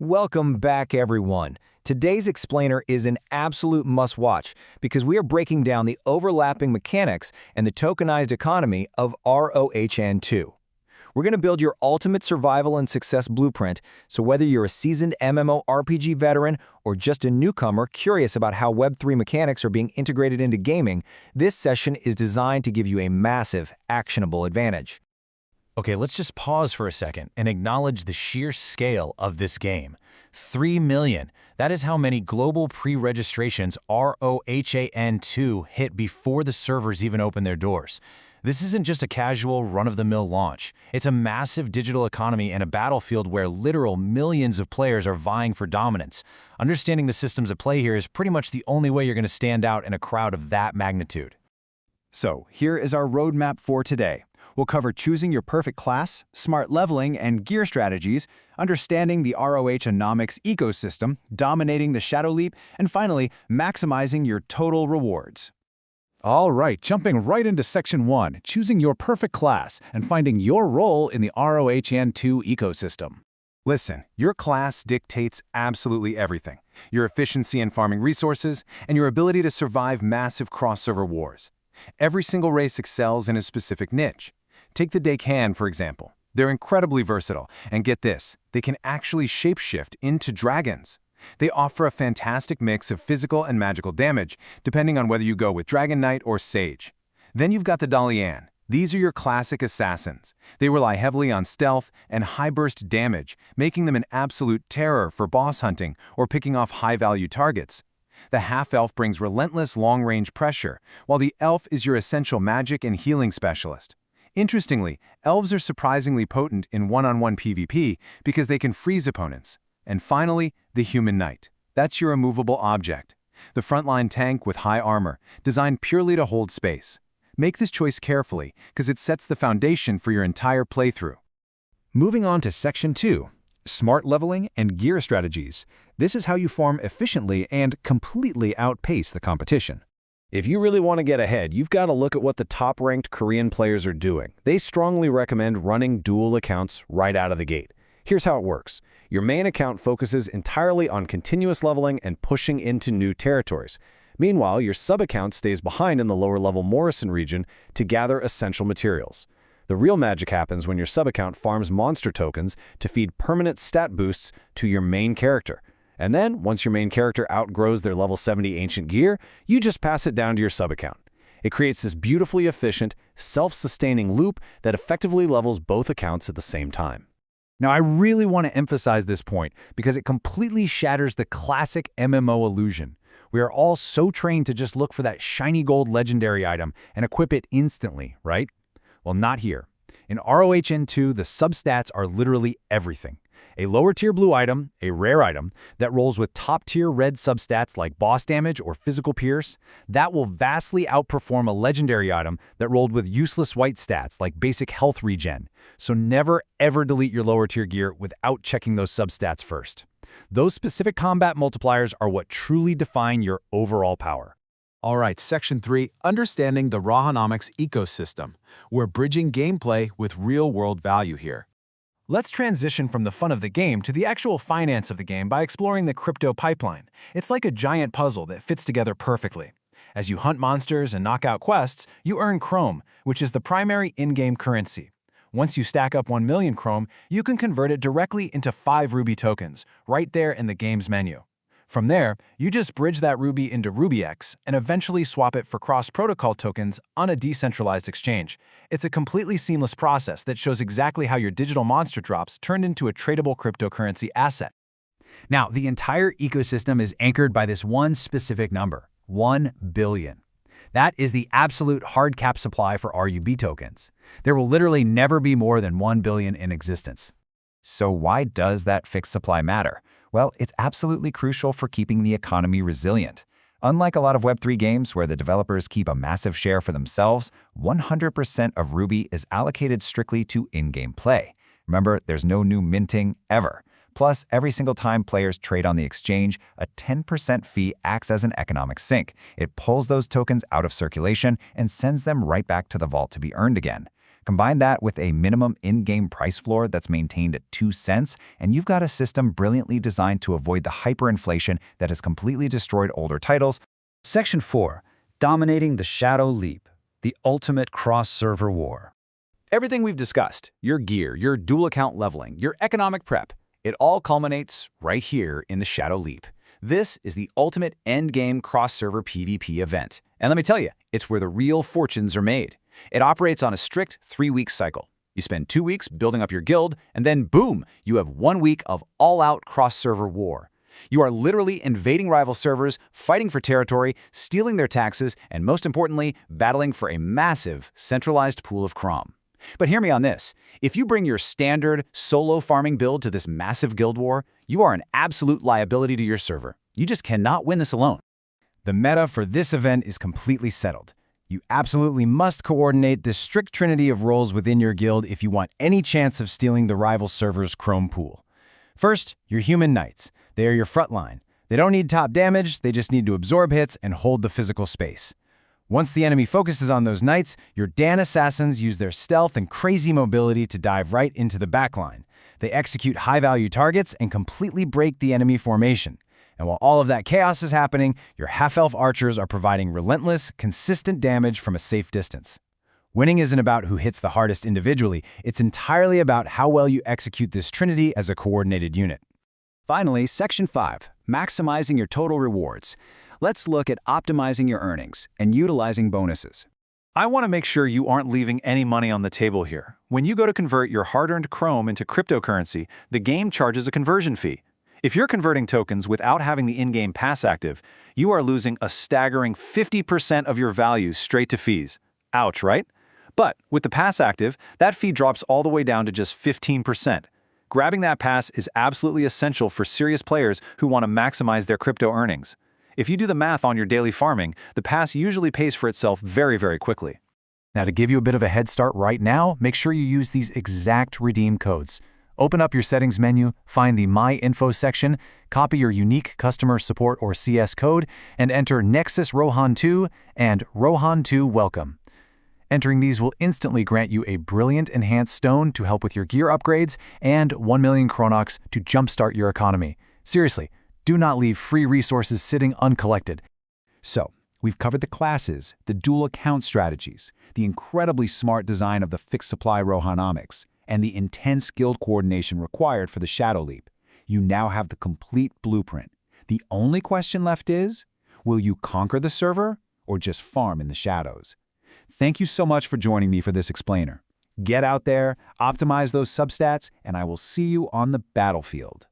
Welcome back, everyone. Today's explainer is an absolute must-watch because we are breaking down the overlapping mechanics and the tokenized economy of R.O.H.A.N 2. We're going to build your ultimate survival and success blueprint, so whether you're a seasoned MMORPG veteran or just a newcomer curious about how Web3 mechanics are being integrated into gaming, this session is designed to give you a massive, actionable advantage. Okay, let's just pause for a second and acknowledge the sheer scale of this game. 3 million. That is how many global pre-registrations ROHAN 2 hit before the servers even opened their doors. This isn't just a casual, run-of-the-mill launch. It's a massive digital economy and a battlefield where literal millions of players are vying for dominance. Understanding the systems at play here is pretty much the only way you're going to stand out in a crowd of that magnitude. So, here is our roadmap for today. We'll cover choosing your perfect class, smart leveling and gear strategies, understanding the ROHANomics ecosystem, dominating the Shadow Leap, and finally, maximizing your total rewards. All right, jumping right into Section 1, choosing your perfect class and finding your role in the ROHAN 2 ecosystem. Listen, your class dictates absolutely everything. Your efficiency in farming resources and your ability to survive massive cross-server wars. Every single race excels in a specific niche. Take the Dekan, for example. They're incredibly versatile, and get this, they can actually shapeshift into dragons. They offer a fantastic mix of physical and magical damage, depending on whether you go with Dragon Knight or Sage. Then you've got the R.O.H.A.N. These are your classic assassins. They rely heavily on stealth and high-burst damage, making them an absolute terror for boss hunting or picking off high-value targets. The half-elf brings relentless long-range pressure, while the elf is your essential magic and healing specialist. Interestingly, elves are surprisingly potent in one-on-one PvP because they can freeze opponents. And finally, the human knight. That's your immovable object. The frontline tank with high armor, designed purely to hold space. Make this choice carefully, because it sets the foundation for your entire playthrough. Moving on to Section 2, smart leveling and gear strategies. This is how you farm efficiently and completely outpace the competition. If you really want to get ahead, you've got to look at what the top-ranked Korean players are doing. They strongly recommend running dual accounts right out of the gate. Here's how it works. Your main account focuses entirely on continuous leveling and pushing into new territories. Meanwhile, your sub-account stays behind in the lower-level Morrison region to gather essential materials. The real magic happens when your sub-account farms monster tokens to feed permanent stat boosts to your main character. And then, once your main character outgrows their level 70 ancient gear, you just pass it down to your sub-account. It creates this beautifully efficient, self-sustaining loop that effectively levels both accounts at the same time. Now, I really want to emphasize this point because it completely shatters the classic MMO illusion. We are all so trained to just look for that shiny gold legendary item and equip it instantly, right? Well, not here. In ROHAN 2, the substats are literally everything. A lower-tier blue item, a rare item, that rolls with top-tier red substats like boss damage or physical pierce, that will vastly outperform a legendary item that rolled with useless white stats like basic health regen. So never, ever delete your lower-tier gear without checking those substats first. Those specific combat multipliers are what truly define your overall power. All right, Section 3, understanding the ROHANomics ecosystem. We're bridging gameplay with real-world value here. Let's transition from the fun of the game to the actual finance of the game by exploring the crypto pipeline. It's like a giant puzzle that fits together perfectly. As you hunt monsters and knock out quests, you earn Chrome, which is the primary in-game currency. Once you stack up 1 million Chrome, you can convert it directly into 5 Ruby tokens, right there in the game's menu. From there, you just bridge that Ruby into RubyX and eventually swap it for cross-protocol tokens on a decentralized exchange. It's a completely seamless process that shows exactly how your digital monster drops turned into a tradable cryptocurrency asset. Now, the entire ecosystem is anchored by this one specific number, 1 billion. That is the absolute hard cap supply for RUB tokens. There will literally never be more than 1 billion in existence. So why does that fixed supply matter? Well, it's absolutely crucial for keeping the economy resilient. Unlike a lot of Web3 games where the developers keep a massive share for themselves, 100% of Ruby is allocated strictly to in-game play. Remember, there's no new minting ever. Plus, every single time players trade on the exchange, a 10% fee acts as an economic sink. It pulls those tokens out of circulation and sends them right back to the vault to be earned again. Combine that with a minimum in-game price floor that's maintained at 2 cents, and you've got a system brilliantly designed to avoid the hyperinflation that has completely destroyed older titles. Section 4. Dominating the Shadow Leap, the ultimate cross-server war. Everything we've discussed, your gear, your dual account leveling, your economic prep, it all culminates right here in the Shadow Leap. This is the ultimate endgame cross-server PvP event. And let me tell you, it's where the real fortunes are made. It operates on a strict 3-week cycle. You spend 2 weeks building up your guild, and then boom, you have 1 week of all-out cross-server war. You are literally invading rival servers, fighting for territory, stealing their taxes, and most importantly, battling for a massive, centralized pool of Crom. But hear me on this. If you bring your standard solo farming build to this massive guild war, you are an absolute liability to your server. You just cannot win this alone. The meta for this event is completely settled. You absolutely must coordinate this strict trinity of roles within your guild if you want any chance of stealing the rival server's Chrome pool. First, your human knights. They are your front line. They don't need top damage, they just need to absorb hits and hold the physical space. Once the enemy focuses on those knights, your Dhan assassins use their stealth and crazy mobility to dive right into the backline. They execute high-value targets and completely break the enemy formation. And while all of that chaos is happening, your half-elf archers are providing relentless, consistent damage from a safe distance. Winning isn't about who hits the hardest individually, it's entirely about how well you execute this trinity as a coordinated unit. Finally, Section 5, maximizing your total rewards. Let's look at optimizing your earnings and utilizing bonuses. I want to make sure you aren't leaving any money on the table here. When you go to convert your hard-earned Chrome into cryptocurrency, the game charges a conversion fee. If you're converting tokens without having the in-game pass active, you are losing a staggering 50% of your value straight to fees. Ouch, right? But with the pass active, that fee drops all the way down to just 15%. Grabbing that pass is absolutely essential for serious players who want to maximize their crypto earnings. If you do the math on your daily farming, the pass usually pays for itself very, very quickly. Now, to give you a bit of a head start right now, make sure you use these exact redeem codes. Open up your settings menu, find the My Info section, copy your unique customer support or CS code, and enter Nexus ROHAN2 and ROHAN2 Welcome. Entering these will instantly grant you a brilliant enhanced stone to help with your gear upgrades and 1 million Chronox to jumpstart your economy. Seriously, do not leave free resources sitting uncollected. So, we've covered the classes, the dual account strategies, the incredibly smart design of the fixed supply ROHANomics, and the intense guild coordination required for the Shadow Leap. You now have the complete blueprint. The only question left is, will you conquer the server or just farm in the shadows? Thank you so much for joining me for this explainer. Get out there, optimize those substats, and I will see you on the battlefield.